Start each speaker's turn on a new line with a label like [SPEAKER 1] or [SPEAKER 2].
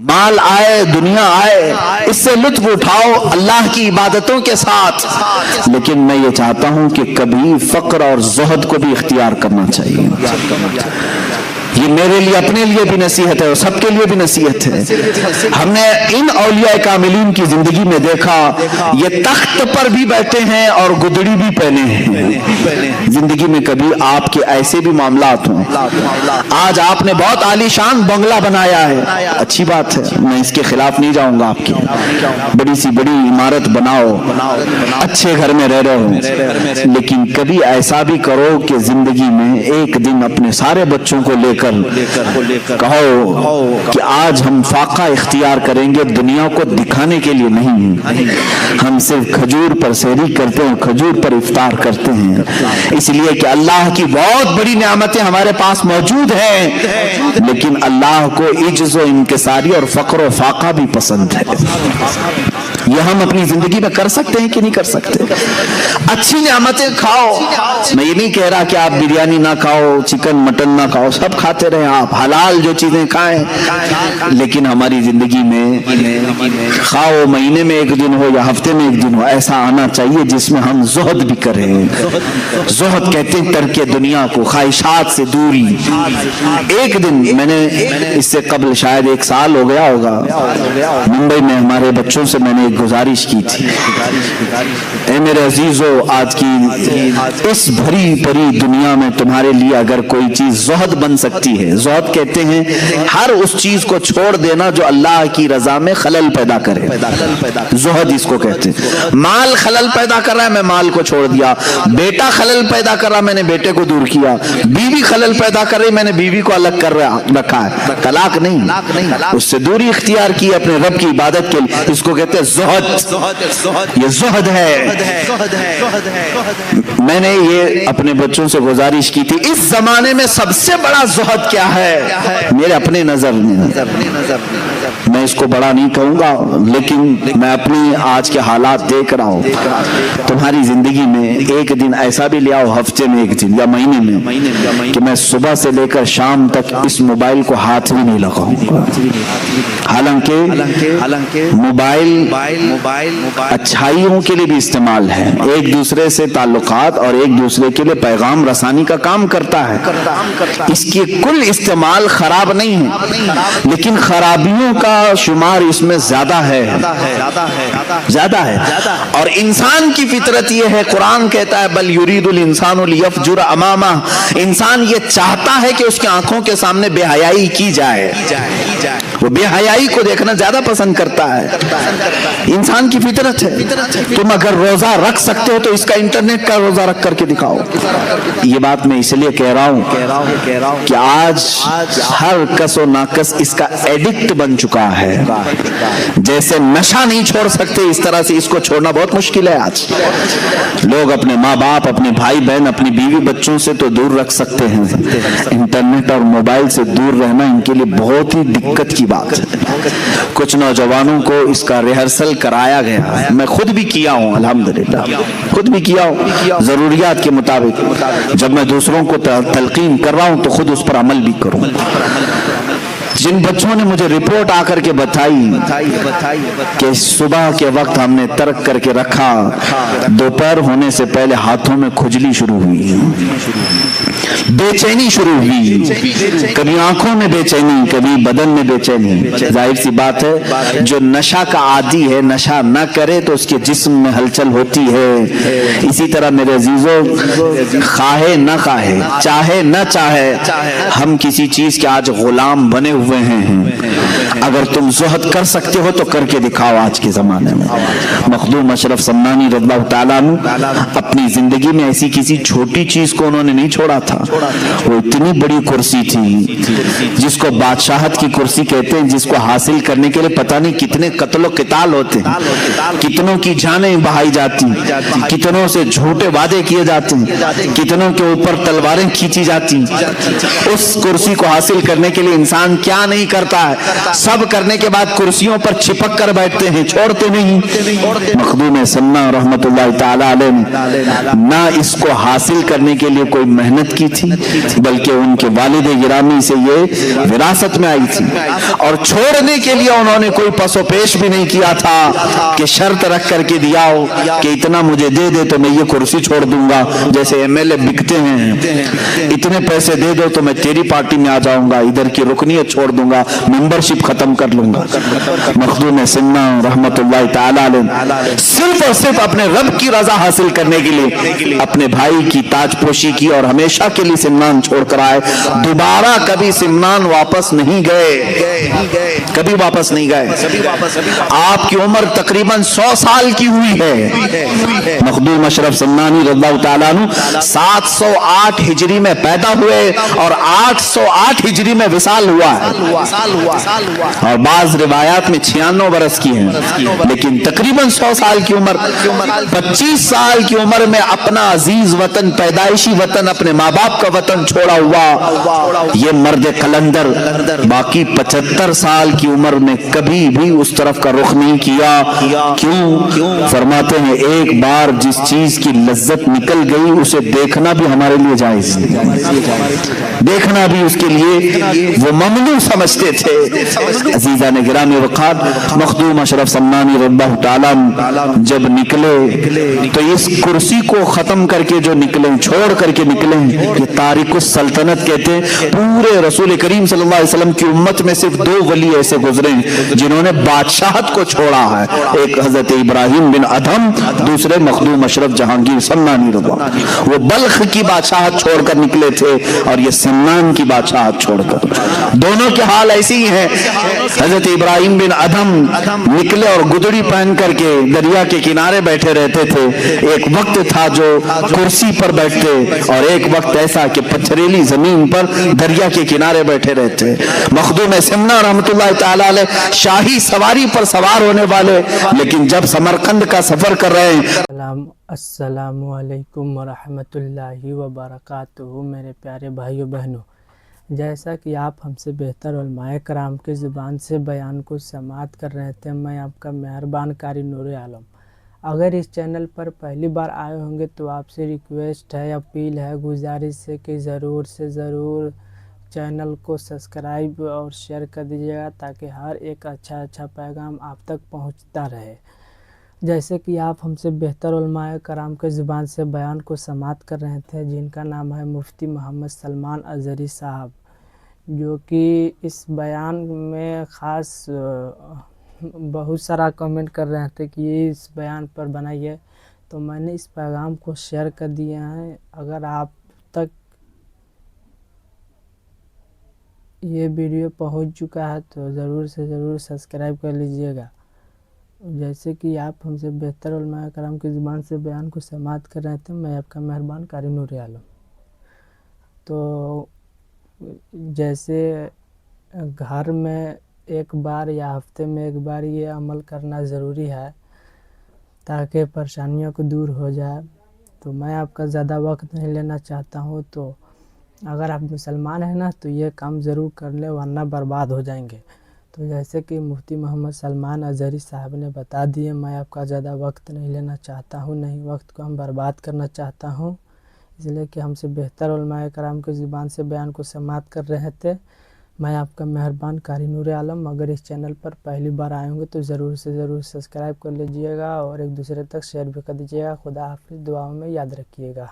[SPEAKER 1] مال آئے دنیا آئے اس سے لطف اٹھاؤ اللہ کی عبادتوں کے ساتھ، لیکن میں یہ چاہتا ہوں کہ کبھی فقر اور زہد کو بھی اختیار کرنا چاہیے۔ یہ میرے لیے اپنے لیے بھی نصیحت ہے اور سب کے لیے بھی نصیحت ہے۔ ہم نے ان اولیاء کاملین کی زندگی میں دیکھا یہ تخت پر بھی بیٹھے ہیں اور گدڑی بھی پہنے ہیں۔ زندگی میں کبھی آپ کے ایسے بھی معاملات ہوں۔ آج آپ نے بہت عالی شان بنگلہ بنایا ہے، اچھی بات ہے، میں اس کے خلاف نہیں جاؤں گا، آپ کی بڑی سی بڑی عمارت بناؤ، اچھے گھر میں رہ رہے ہو، لیکن کبھی ایسا بھی کرو کہ زندگی میں ایک دن اپنے سارے بچوں کو لے کر کہو کہ آج ہم فاقہ اختیار کریں گے، دنیا کو دکھانے کے لیے نہیں، ہم صرف کھجور پر سحری کرتے ہیں، کھجور پر افطار کرتے ہیں، اس لیے کہ اللہ کی بہت بڑی نعمتیں ہمارے پاس موجود ہیں، لیکن اللہ کو عجز و انکساری اور فقر و فاقہ بھی پسند ہے۔ یہ ہم اپنی زندگی میں کر سکتے ہیں کہ نہیں کر سکتے؟ اچھی نعمتیں کھاؤ، میں یہ نہیں کہہ رہا کہ آپ بریانی نہ کھاؤ، چکن مٹن نہ کھاؤ، سب کھاتے رہیں، آپ حلال جو چیزیں کھائیں، لیکن ہماری زندگی میں کھاؤ مہینے میں ایک دن ہو یا ہفتے میں ایک دن ہو، ایسا آنا چاہیے جس میں ہم زہد بھی کریں۔ زہد کہتے ہیں ترک دنیا کو، خواہشات سے دوری۔ ایک دن میں نے اس سے قبل شاید 1 سال ہو گیا ہوگا، ممبئی میں ہمارے بچوں سے میں نے ایک گزارش کی تھی، اے میرے عزیزو، آج کی اس بھری پری دنیا میں تمہارے لیے اگر کوئی چیز زہد بن سکتی ہے، زہد کہتے ہیں ہر اس چیز کو چھوڑ دینا جو اللہ کی رضا میں خلل پیدا کرے، زہد اس کو کہتے ہیں۔ مال خلل پیدا کر رہا ہے، میں مال کو چھوڑ دیا، بیٹا خلل پیدا کر رہا، میں نے بیٹے کو دور کیا، بیوی خلل پیدا کر رہی، میں نے بیوی کو الگ کر رکھا ہے، طلاق نہیں، اس سے دوری اختیار کی اپنے رب کی عبادت کے لیے، اس کو کہتے ہیں زہد۔ یہ زہد ہے۔ میں نے یہ اپنے بچوں سے گزارش کی تھی، اس زمانے میں سب سے بڑا زہد کیا ہے میرے اپنے نظر میں، میں اس کو بڑا نہیں کہوں گا، لیکن میں اپنی آج کے حالات دیکھ رہا ہوں۔ تمہاری زندگی میں ایک دن ایسا بھی لے آؤ، ہفتے میں ایک دن یا مہینے میں، کہ میں صبح سے لے کر شام تک اس موبائل کو ہاتھ بھی نہیں لگاؤں گا۔ حالانکہ موبائل اچھائیوں کے لیے بھی استعمال ہے، ایک دوسرے سے تعلقات اور ایک دوسرے کے لیے پیغام رسانی کا کام کرتا ہے، اس کی کل استعمال خراب نہیں ہے، لیکن خرابیوں کا شمار اس میں زیادہ ہے، اور انسان کی فطرت یہ ہے، قرآن کہتا ہے بل یرید الانسان لیفجر امامہ، انسان یہ چاہتا ہے کہ اس کی آنکھوں کے سامنے بے حیائی کی جائے، وہ بے حیائی کو دیکھنا زیادہ پسند کرتا ہے، انسان کی فطرت ہے۔ تم اگر روزہ رکھ سکتے ہو تو اس کا انٹرنیٹ کا روزہ رکھ کر کے دکھاؤ۔ یہ بات میں اس لیے کہہ رہا ہوں کہ آج ہر کس و ناکس اس کا ایڈکٹ بن چکا ہے، جیسے نشہ نہیں چھوڑ سکتے اس طرح سے اس کو چھوڑنا بہت مشکل ہے۔ آج لوگ اپنے ماں باپ، اپنے بھائی بہن، اپنی بیوی بچوں سے تو دور رکھ سکتے ہیں، انٹرنیٹ اور موبائل سے دور رہنا ان کے لیے بہت ہی دقت کی بات ہے۔ کچھ نوجوانوں کو اس کا ریہرسل کرایا گیا، میں خود بھی کیا ہوں، الحمدللہ خود بھی کیا ہوں، ضروریات کے مطابق جب میں دوسروں کو تلقین کر رہا ہوں تو خود اس پر عمل بھی کروں۔ جن بچوں نے مجھے رپورٹ آ کر کے بتائی کہ صبح کے وقت ہم نے ترک کر کے رکھا، دوپہر ہونے سے پہلے ہاتھوں میں کھجلی شروع ہوئی، بے چینی شروع ہوئی، کبھی آنکھوں میں بے چینی، کبھی بدن میں بے چینی۔ ظاہر سی بات ہے جو نشہ کا عادی ہے، نشہ نہ کرے تو اس کے جسم میں ہلچل ہوتی ہے۔ اسی طرح میرے عزیزو، خواہے نہ خواہے، چاہے نہ چاہے، ہم کسی چیز کے آج غلام بنے ہوئے ہیں۔ اگر تم زہد کر سکتے ہو تو کر کے دکھاؤ۔ آج کے زمانے میں مخدوم اشرف سمنانی رضی اللہ تعالیٰ عنہ اپنی زندگی میں ایسی کسی چھوٹی چیز کو انہوں نے نہیں چھوڑا تھا، وہ اتنی بڑی کرسی تھی جس کو بادشاہت کی کرسی کہتے ہیں، جس کو حاصل کرنے کے لیے پتہ نہیں کتنے قتل و قتال ہوتے ہیں، کتنوں کی جانیں بہائی جاتی ہیں، کتنوں سے جھوٹے وعدے کیے جاتے ہیں، کتنوں کے اوپر تلواریں کھینچی جاتی ہیں۔ اس کرسی کو حاصل کرنے کے لیے انسان کیا نہیں کرتا ہے، سب کرنے کے بعد کرسیوں پر چپک کر بیٹھتے ہیں, چھوڑتے نہیں. مخدوم سمنا رحمت اللہ تعالی علیہ نے نہ اس کو حاصل کرنے کے لیے کوئی محنت کی تھی, بلکہ ان کے والد گرامی سے یہ وراثت میں آئی تھی, اور چھوڑنے کے لیے انہوں نے کوئی پس و پیش بھی نہیں کیا تھا کہ شرط رکھ کر کے دیا ہو کہ اتنا مجھے دے دے تو میں یہ کرسی چھوڑ دوں گا. جیسے ایم ایل اے بکتے ہیں, اتنے پیسے دے دو تو میں تیری پارٹی میں آ جاؤں گا, ادھر کی رکنیت چھوڑ دوں گا, ممبرشپ ختم کر لوں گا. مخدوم سمنا رحمت اللہ تعالی علیہ صرف اور صرف اپنے رب کی رضا حاصل کرنے کے لیے اپنے بھائی کی تاج پوشی کی اور ہمیشہ کے لیے سمنان چھوڑ کر آئے. دوبارہ کبھی سمنان واپس نہیں گئے, کبھی واپس نہیں گئے. آپ کی عمر تقریباً 100 سال کی ہوئی ہے. مخدوم اشرف سمنانی رضی اللہ تعالیٰ عنہ 708 ہجری میں پیدا ہوئے اور 808 ہجری میں وصال ہوا ہے, اور بعض روایات میں 96 برس کی ہیں, لیکن تقریباً 100 سال کی عمر. 25 سال کی عمر میں اپنا عزیز وطن, پیدائشی وطن, اپنے ماں باپ کا وطن چھوڑا ہوا یہ مرد قلندر باقی 75 سال کی عمر میں کبھی بھی اس طرف کا رخ نہیں کیا. کیوں؟ فرماتے ہیں ایک بار جس چیز کی لذت نکل گئی اسے دیکھنا بھی ہمارے لیے جائز, دیکھنا بھی اس کے لیے وہ ممنوع سمجھتے تھے. عزیزان گرامی وقار, مخدوم اشرف سمنانی رضی اللہ تعالیٰ جب نکلے تو اس کرسی کو ختم کر کے جو نکلے, چھوڑ کر کے نکلے, یہ تارک السلطنت کہتے ہیں. پورے رسول کریم صلی اللہ علیہ وسلم کی امت میں صرف 2 ولی ایسے گزرے جنہوں نے بادشاہت کو چھوڑا ہے, ایک حضرت ابراہیم بن ادھم, دوسرے مخدوم اشرف جہانگیر سمنانی رضی اللہ. وہ بلخ کی بادشاہت چھوڑ کر نکلے تھے اور یہ سمنان کی بادشاہت چھوڑ کر. دونوں کے حال ایسی ہی ہیں. حضرت ابراہیم بن ادھم نکلے اور گدڑی پہن کر کے دریا کے کنارے بیٹھے رہتے تھے. ایک وقت تھا جو کرسی پر بیٹھتے, اور ایک وقت ایسا کہ پتھریلی زمین پر دریا کے کنارے بیٹھے رہتے. مخدوم سمنا رحمت اللہ تعالی علیہ شاہی سواری پر سوار ہونے والے, لیکن جب سمرقند کا سفر کر رہے ہیں.
[SPEAKER 2] السلام علیکم ورحمۃ اللہ وبرکاتہ. میرے پیارے بھائیو بہنوں, جیسا کہ آپ ہم سے بہتر علماء کرام کی زبان سے بیان کو سماعت کر رہے تھے, میں آپ کا مہربان قاری نور عالم. اگر اس چینل پر پہلی بار آئے ہوں گے تو آپ سے ریکویسٹ ہے, اپیل ہے, گزارش ہے کہ ضرور سے ضرور چینل کو سبسکرائب اور شیئر کر دیجیے گا, تاکہ ہر ایک اچھا پیغام آپ تک پہنچتا رہے. جیسے کہ آپ ہم سے بہتر علماء کرام کے زبان سے بیان کو سماعت کر رہے تھے, جن کا نام ہے مفتی محمد سلمان ازہری صاحب, جو کہ اس بیان میں خاص بہت سارا کمنٹ کر رہے تھے کہ یہ اس بیان پر بنائیے, تو میں نے اس پیغام کو شیئر کر دیا ہے. اگر آپ تک یہ ویڈیو پہنچ چکا ہے تو ضرور سے ضرور سبسکرائب کر لیجئے گا. جیسے کہ آپ ہم سے بہتر علماء کرام کی زبان سے بیان کو سماعت کر رہے تھے, میں آپ کا مہربان قاری نور عالم. تو جیسے گھر میں ایک بار یا ہفتے میں ایک بار یہ عمل کرنا ضروری ہے تاکہ پریشانیوں کو دور ہو جائے, تو میں آپ کا زیادہ وقت نہیں لینا چاہتا ہوں. تو اگر آپ مسلمان ہیں نا تو یہ کام ضرور کر لیں, ورنہ برباد ہو جائیں گے. تو جیسے کہ مفتی محمد سلمان ازہری صاحب نے بتا دیے, میں آپ کا زیادہ وقت نہیں لینا چاہتا ہوں, نہیں وقت کو ہم برباد کرنا چاہتا ہوں, اس لیے کہ ہم سے بہتر علماء کرام کی زبان سے بیان کو سماعت کر رہے تھے. میں آپ کا مہربان قاری نور عالم. اگر اس چینل پر پہلی بار آئے ہوں گے تو ضرور سے ضرور سبسکرائب کر لیجئے گا اور ایک دوسرے تک شیئر بھی کر دیجئے گا. خدا حافظ, دعاؤں میں یاد رکھیے گا.